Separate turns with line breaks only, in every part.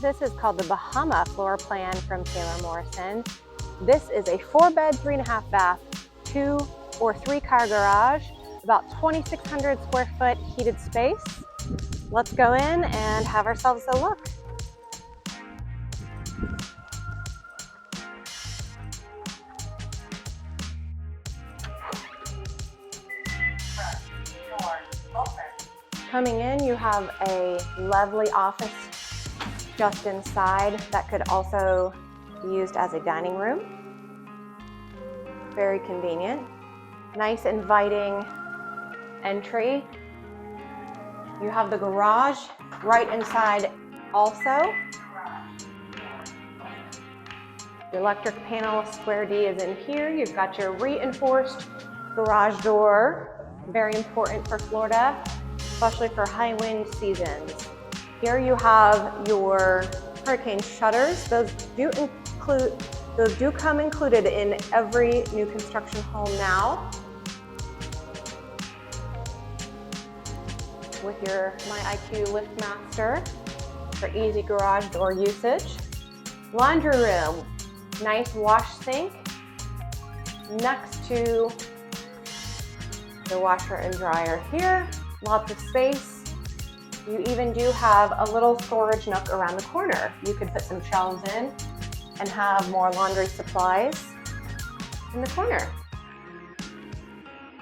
This is called the Bahama floor plan from Taylor Morrison. This is a 4-bed, 3.5 bath, 2 or 3 car garage, about 2,600 square foot heated space. Let's go in and have ourselves a look. Coming in, you have a lovely office just inside that could also be used as a dining room. Very convenient. Nice inviting entry. You have the garage right inside also. The electric panel square D is in here. You've got your reinforced garage door. Very important for Florida, especially for high wind seasons. Here you have your hurricane shutters. Those do come included in every new construction home now. With your MyIQ LiftMaster for easy garage door usage. Laundry room, nice wash sink next to the washer and dryer here. Lots of space. You even do have a little storage nook around the corner. You could put some shelves in and have more laundry supplies in the corner.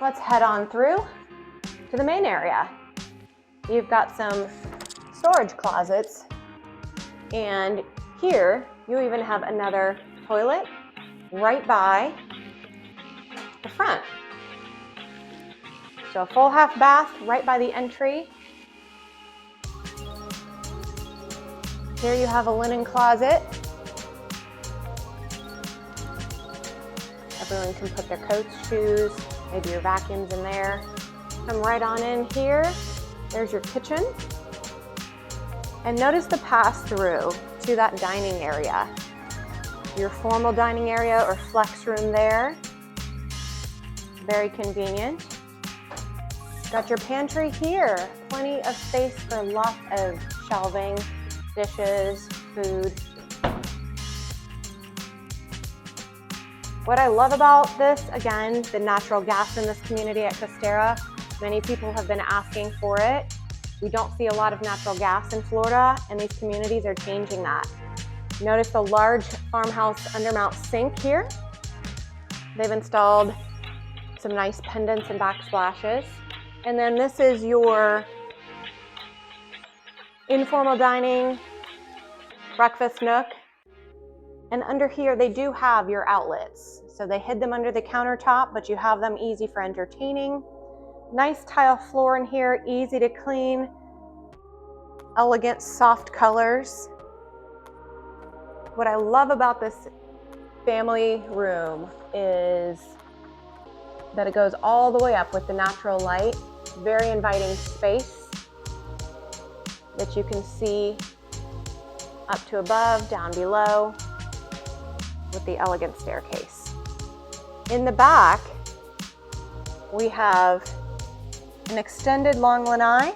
Let's head on through to the main area. You've got some storage closets, and here you even have another toilet right by the front. So a full half bath right by the entry. Here you have a linen closet. Everyone can put their coats, shoes, maybe your vacuums in there. Come right on in here. There's your kitchen. And notice the pass-through to that dining area. Your formal dining area or flex room there. Very convenient. Got your pantry here. Plenty of space for lots of shelving, dishes, food. What I love about this, again, the natural gas in this community at Coasterra. Many people have been asking for it. We don't see a lot of natural gas in Florida, and these communities are changing that. Notice the large farmhouse undermount sink here. They've installed some nice pendants and backsplashes. And then this is your informal dining, breakfast nook. And under here, they do have your outlets. So they hid them under the countertop, but you have them easy for entertaining. Nice tile floor in here, easy to clean. Elegant, soft colors. What I love about this family room is that it goes all the way up with the natural light. Very inviting space that you can see up to above, down below, with the elegant staircase. In the back, we have an extended long lanai.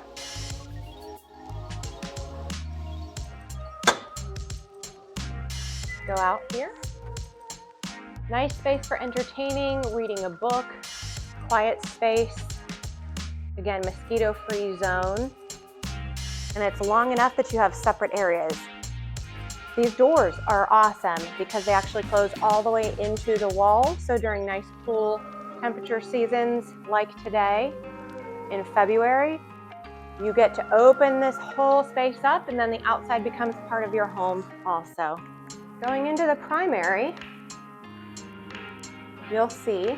Go out here. Nice space for entertaining, reading a book, quiet space. Again, mosquito-free zone. And it's long enough that you have separate areas. These doors are awesome because they actually close all the way into the wall. So during nice cool temperature seasons like today in February, you get to open this whole space up, and then the outside becomes part of your home also. Going into the primary, you'll see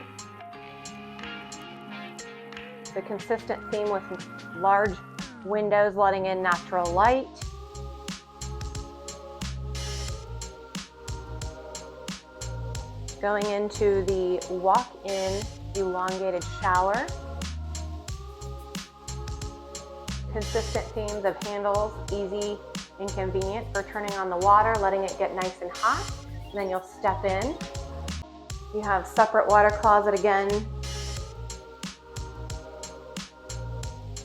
the consistent theme with large windows letting in natural light. Going into the walk-in elongated shower. Consistent themes of handles, easy and convenient for turning on the water, letting it get nice and hot, and then you'll step in. You have separate water closet again,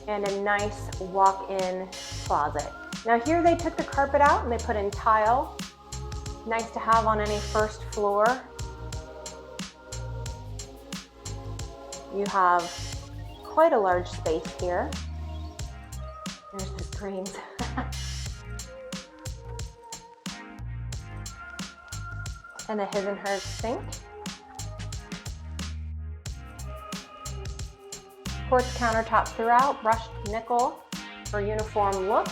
and a nice walk-in closet. Now here they took the carpet out and they put in tile. Nice to have on any first floor. You have quite a large space here. There's the screens. And a his and hers sink. Quartz countertop throughout, brushed nickel for uniform look.